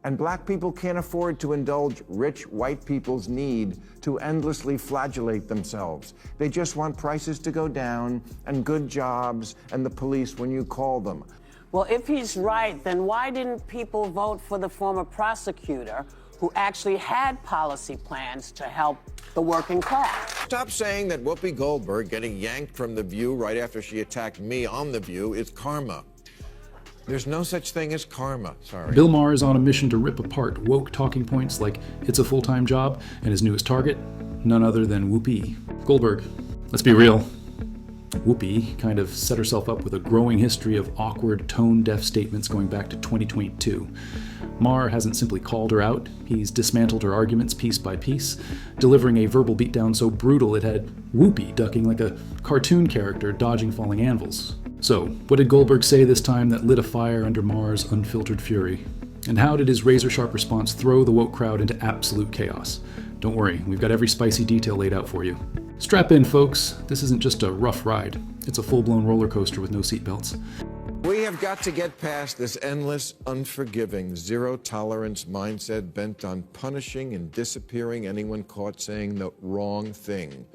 And black people can't afford to indulge rich white people's need to endlessly flagellate themselves. They just want prices to go down and good jobs and the police when you call them. Well, if he's right, then why didn't people vote for the former prosecutor who actually had policy plans to help the working class? Stop saying that Whoopi Goldberg getting yanked from The View right after she attacked me on The View is karma. There's no such thing as karma, sorry. Bill Maher is on a mission to rip apart woke talking points like it's a full-time job, and his newest target, none other than Whoopi Goldberg. Let's be real. Whoopi kind of set herself up with a growing history of awkward, tone-deaf statements going back to 2022. Maher hasn't simply called her out, he's dismantled her arguments piece by piece, delivering a verbal beatdown so brutal it had Whoopi ducking like a cartoon character dodging falling anvils. So, what did Goldberg say this time that lit a fire under Maher's unfiltered fury? And how did his razor-sharp response throw the woke crowd into absolute chaos? Don't worry, we've got every spicy detail laid out for you. Strap in, folks. This isn't just a rough ride. It's a full-blown roller coaster with no seatbelts. We have got to get past this endless, unforgiving, zero-tolerance mindset bent on punishing and disappearing anyone caught saying the wrong thing.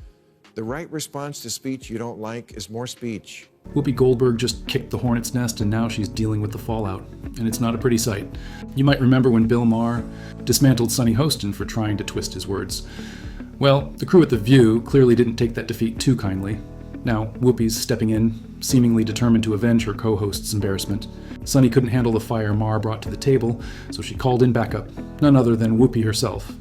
The right response to speech you don't like is more speech. Whoopi Goldberg just kicked the hornet's nest and now she's dealing with the fallout. And it's not a pretty sight. You might remember when Bill Maher dismantled Sonny Hostin for trying to twist his words. Well, the crew at The View clearly didn't take that defeat too kindly. Now, Whoopi's stepping in, seemingly determined to avenge her co-host's embarrassment. Sonny couldn't handle the fire Maher brought to the table, so she called in backup, none other than Whoopi herself.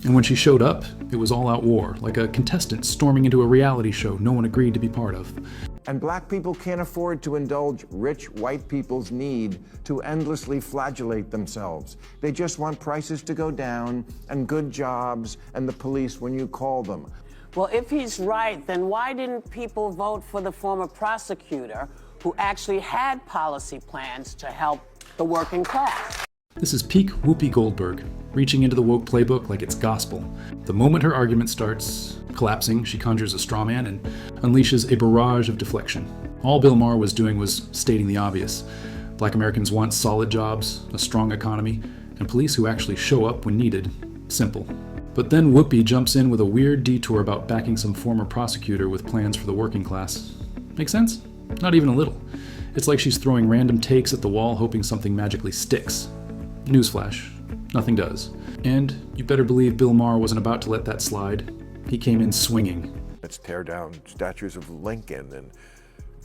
And when she showed up, it was all-out war, like a contestant storming into a reality show no one agreed to be part of. And black people can't afford to indulge rich white people's need to endlessly flagellate themselves. They just want prices to go down and good jobs and the police when you call them. Well, if he's right, then why didn't people vote for the former prosecutor who actually had policy plans to help the working class? This is peak Whoopi Goldberg, reaching into the woke playbook like it's gospel. The moment her argument starts collapsing, she conjures a straw man and unleashes a barrage of deflection. All Bill Maher was doing was stating the obvious. Black Americans want solid jobs, a strong economy, and police who actually show up when needed. Simple. But then Whoopi jumps in with a weird detour about backing some former prosecutor with plans for the working class. Make sense? Not even a little. It's like she's throwing random takes at the wall hoping something magically sticks. Newsflash, nothing does. And you better believe Bill Maher wasn't about to let that slide. He came in swinging. Let's tear down statues of Lincoln and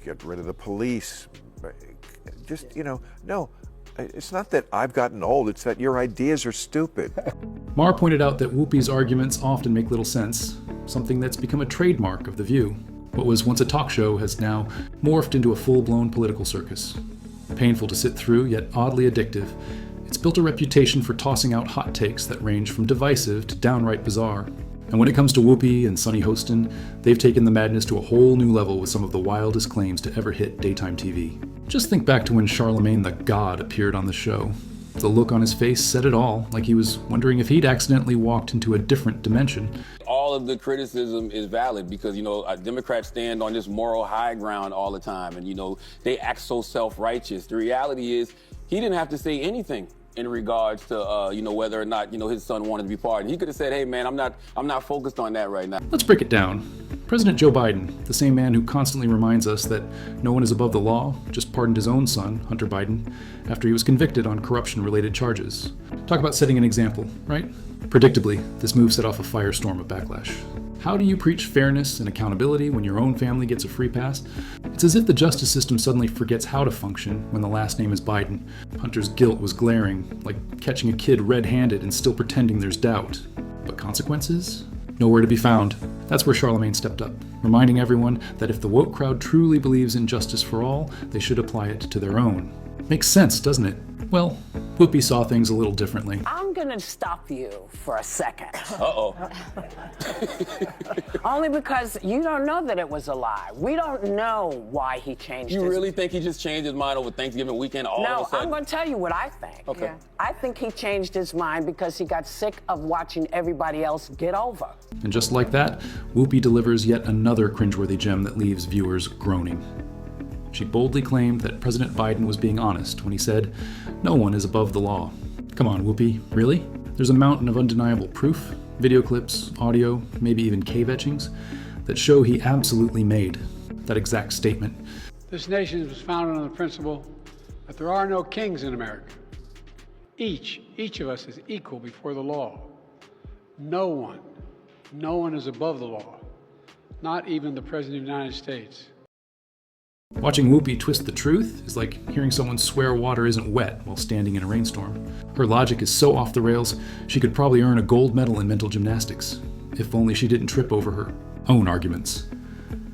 get rid of the police. Just, no, it's not that I've gotten old, it's that your ideas are stupid. Maher pointed out that Whoopi's arguments often make little sense, something that's become a trademark of The View. What was once a talk show has now morphed into a full-blown political circus. Painful to sit through, yet oddly addictive. It's built a reputation for tossing out hot takes that range from divisive to downright bizarre. And when it comes to Whoopi and Sonny Hostin, they've taken the madness to a whole new level with some of the wildest claims to ever hit daytime TV. Just think back to when Charlemagne the God appeared on the show. The look on his face said it all, like he was wondering if he'd accidentally walked into a different dimension. All of the criticism is valid because, Democrats stand on this moral high ground all the time and, they act so self-righteous. The reality is he didn't have to say anything in regards to, whether or not, his son wanted to be pardoned. He could have said, hey, man, I'm not focused on that right now. Let's break it down. President Joe Biden, the same man who constantly reminds us that no one is above the law, just pardoned his own son, Hunter Biden, after he was convicted on corruption-related charges. Talk about setting an example, right? Predictably, this move set off a firestorm of backlash. How do you preach fairness and accountability when your own family gets a free pass? It's as if the justice system suddenly forgets how to function when the last name is Biden. Hunter's guilt was glaring, like catching a kid red-handed and still pretending there's doubt. But consequences? Nowhere to be found. That's where Charlemagne stepped up, reminding everyone that if the woke crowd truly believes in justice for all, they should apply it to their own. Makes sense, doesn't it? Well, Whoopi saw things a little differently. I'm gonna stop you for a second. Uh-oh. Only because you don't know that it was a lie. We don't know why he changed his... You really think he just changed his mind over Thanksgiving weekend all of a sudden? No, I'm gonna tell you what I think. Okay. Yeah. I think he changed his mind because he got sick of watching everybody else get over. And just like that, Whoopi delivers yet another cringeworthy gem that leaves viewers groaning. She boldly claimed that President Biden was being honest when he said, "No one is above the law." Come on, Whoopi, really? There's a mountain of undeniable proof, video clips, audio, maybe even cave etchings, that show he absolutely made that exact statement. This nation was founded on the principle that there are no kings in America. Each of us is equal before the law. No one is above the law, not even the President of the United States. Watching Whoopi twist the truth is like hearing someone swear water isn't wet while standing in a rainstorm. Her logic is so off the rails, she could probably earn a gold medal in mental gymnastics, if only she didn't trip over her own arguments.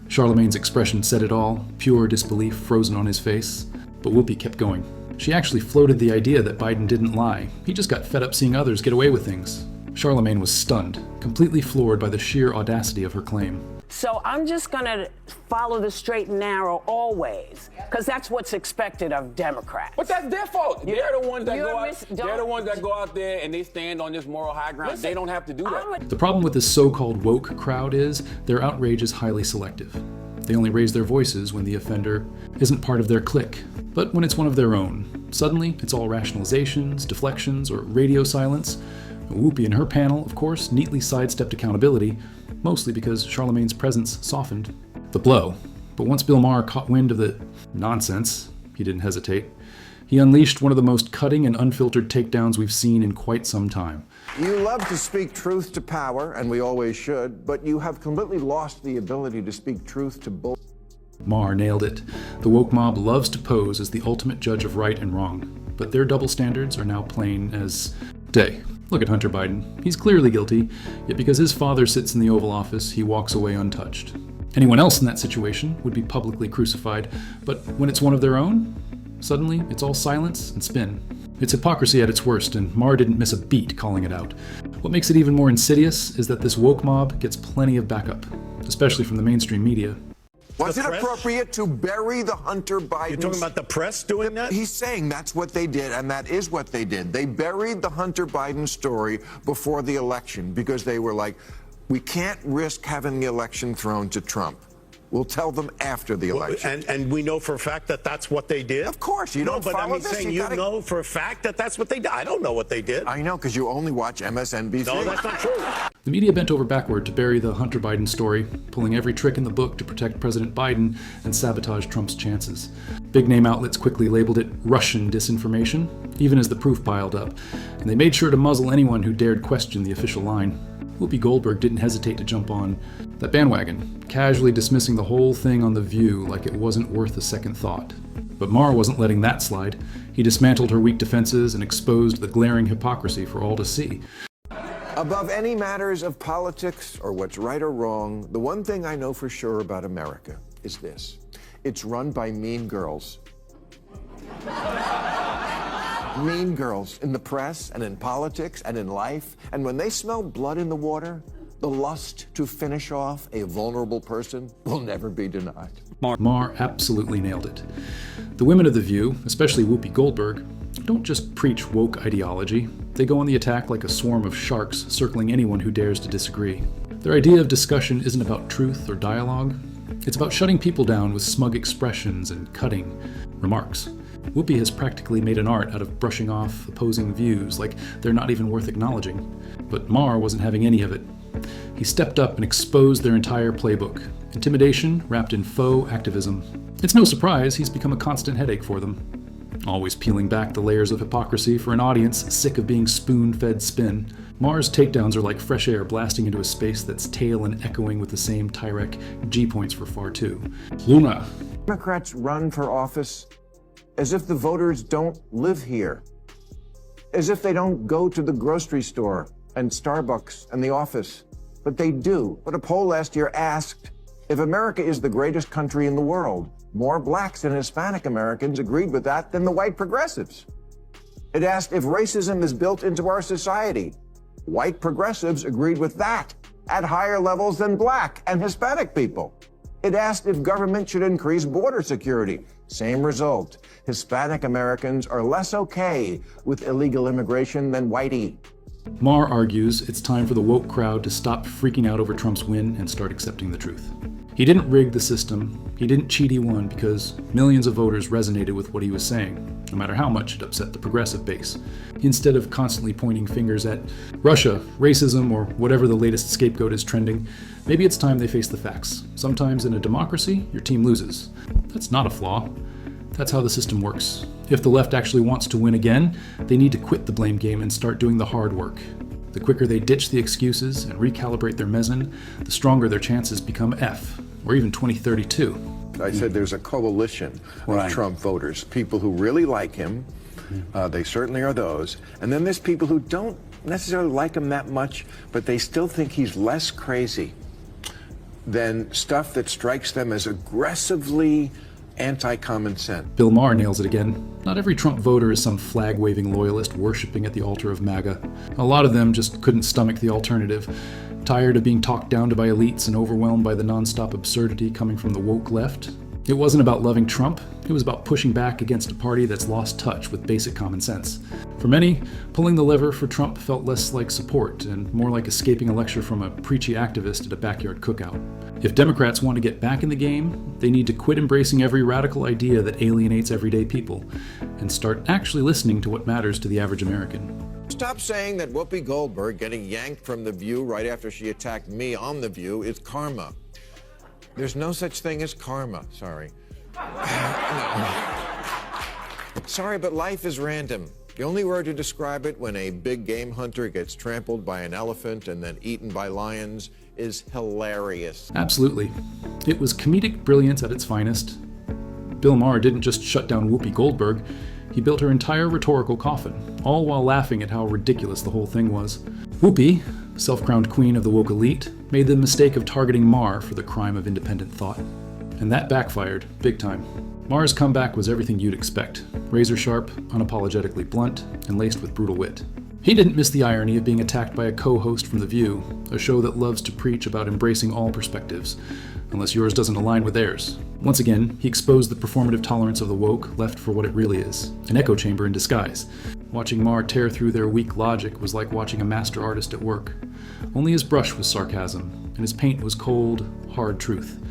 Charlemagne's expression said it all, pure disbelief frozen on his face, but Whoopi kept going. She actually floated the idea that Biden didn't lie. He just got fed up seeing others get away with things. Charlemagne was stunned, completely floored by the sheer audacity of her claim. So I'm just going to follow the straight and narrow always, because that's what's expected of Democrats. But that's their fault. They're the ones that go out. They're the ones that go out there and they stand on this moral high ground. Listen, they don't have to do that. The problem with this so-called woke crowd is their outrage is highly selective. They only raise their voices when the offender isn't part of their clique, but when it's one of their own, suddenly it's all rationalizations, deflections, or radio silence. Whoopi and her panel, of course, neatly sidestepped accountability, mostly because Charlemagne's presence softened the blow. But once Bill Maher caught wind of the nonsense, he didn't hesitate. He unleashed one of the most cutting and unfiltered takedowns we've seen in quite some time. You love to speak truth to power, and we always should, but you have completely lost the ability to speak truth to bull. Maher nailed it. The woke mob loves to pose as the ultimate judge of right and wrong, but their double standards are now plain as day. Look at Hunter Biden. He's clearly guilty, yet because his father sits in the Oval Office, he walks away untouched. Anyone else in that situation would be publicly crucified, but when it's one of their own, suddenly it's all silence and spin. It's hypocrisy at its worst, and Maher didn't miss a beat calling it out. What makes it even more insidious is that this woke mob gets plenty of backup, especially from the mainstream media. Was it appropriate to bury the Hunter Biden? You're talking about the press doing that? He's saying that's what they did, and that is what they did. They buried the Hunter Biden story before the election because they were like, we can't risk having the election thrown to Trump. We'll tell them after the election. And we know for a fact that that's what they did? Of course. You don't follow this. Saying you know for a fact that that's what they did. I don't know what they did. I know, because you only watch MSNBC. No, that's not true. The media bent over backward to bury the Hunter Biden story, pulling every trick in the book to protect President Biden and sabotage Trump's chances. Big-name outlets quickly labeled it Russian disinformation, even as the proof piled up, and they made sure to muzzle anyone who dared question the official line. Whoopi Goldberg didn't hesitate to jump on that bandwagon, casually dismissing the whole thing on The View like it wasn't worth a second thought. But Maher wasn't letting that slide. He dismantled her weak defenses and exposed the glaring hypocrisy for all to see. Above any matters of politics or what's right or wrong, the one thing I know for sure about America is this. It's run by mean girls. Mean girls in the press and in politics and in life. And when they smell blood in the water, the lust to finish off a vulnerable person will never be denied. Maher absolutely nailed it. The women of The View, especially Whoopi Goldberg, don't just preach woke ideology. They go on the attack like a swarm of sharks circling anyone who dares to disagree. Their idea of discussion isn't about truth or dialogue. It's about shutting people down with smug expressions and cutting remarks. Whoopi has practically made an art out of brushing off opposing views like they're not even worth acknowledging. But Maher wasn't having any of it. He stepped up and exposed their entire playbook. Intimidation wrapped in faux activism. It's no surprise he's become a constant headache for them. Always peeling back the layers of hypocrisy for an audience sick of being spoon-fed spin. Maher's takedowns are like fresh air blasting into a space that's tail and echoing with the same Tyrek G-points for far too. Luna. Democrats run for office as if the voters don't live here, as if they don't go to the grocery store and Starbucks and the office, but they do. But a poll last year asked, if America is the greatest country in the world, more blacks and Hispanic Americans agreed with that than the white progressives. It asked if racism is built into our society. White progressives agreed with that at higher levels than black and Hispanic people. It asked if government should increase border security. Same result. Hispanic Americans are less okay with illegal immigration than whitey. Maher argues it's time for the woke crowd to stop freaking out over Trump's win and start accepting the truth. He didn't rig the system, he didn't cheat, he won because millions of voters resonated with what he was saying, no matter how much it upset the progressive base. Instead of constantly pointing fingers at Russia, racism, or whatever the latest scapegoat is trending, maybe it's time they face the facts. Sometimes in a democracy, your team loses. That's not a flaw. That's how the system works. If the left actually wants to win again, they need to quit the blame game and start doing the hard work. The quicker they ditch the excuses and recalibrate their mezzanine, the stronger their chances become F, or even 2032. I said there's a coalition of Trump voters, people who really like him. They certainly are those. And then there's people who don't necessarily like him that much, but they still think he's less crazy than stuff that strikes them as aggressively anti-common sense. Bill Maher nails it again. Not every Trump voter is some flag-waving loyalist worshiping at the altar of MAGA. A lot of them just couldn't stomach the alternative. Tired of being talked down to by elites and overwhelmed by the nonstop absurdity coming from the woke left. It wasn't about loving Trump, it was about pushing back against a party that's lost touch with basic common sense. For many, pulling the lever for Trump felt less like support and more like escaping a lecture from a preachy activist at a backyard cookout. If Democrats want to get back in the game, they need to quit embracing every radical idea that alienates everyday people and start actually listening to what matters to the average American. Stop saying that Whoopi Goldberg getting yanked from The View right after she attacked me on The View is karma. There's no such thing as karma, sorry. Sorry, but life is random. The only word to describe it when a big game hunter gets trampled by an elephant and then eaten by lions is hilarious. Absolutely. It was comedic brilliance at its finest. Bill Maher didn't just shut down Whoopi Goldberg, he built her entire rhetorical coffin, all while laughing at how ridiculous the whole thing was. Whoopi, self-crowned queen of the woke elite, made the mistake of targeting Maher for the crime of independent thought. And that backfired, big time. Maher's comeback was everything you'd expect. Razor sharp, unapologetically blunt, and laced with brutal wit. He didn't miss the irony of being attacked by a co-host from The View, a show that loves to preach about embracing all perspectives, unless yours doesn't align with theirs. Once again, he exposed the performative tolerance of the woke left for what it really is, an echo chamber in disguise. Watching Maher tear through their weak logic was like watching a master artist at work. Only his brush was sarcasm, and his paint was cold, hard truth.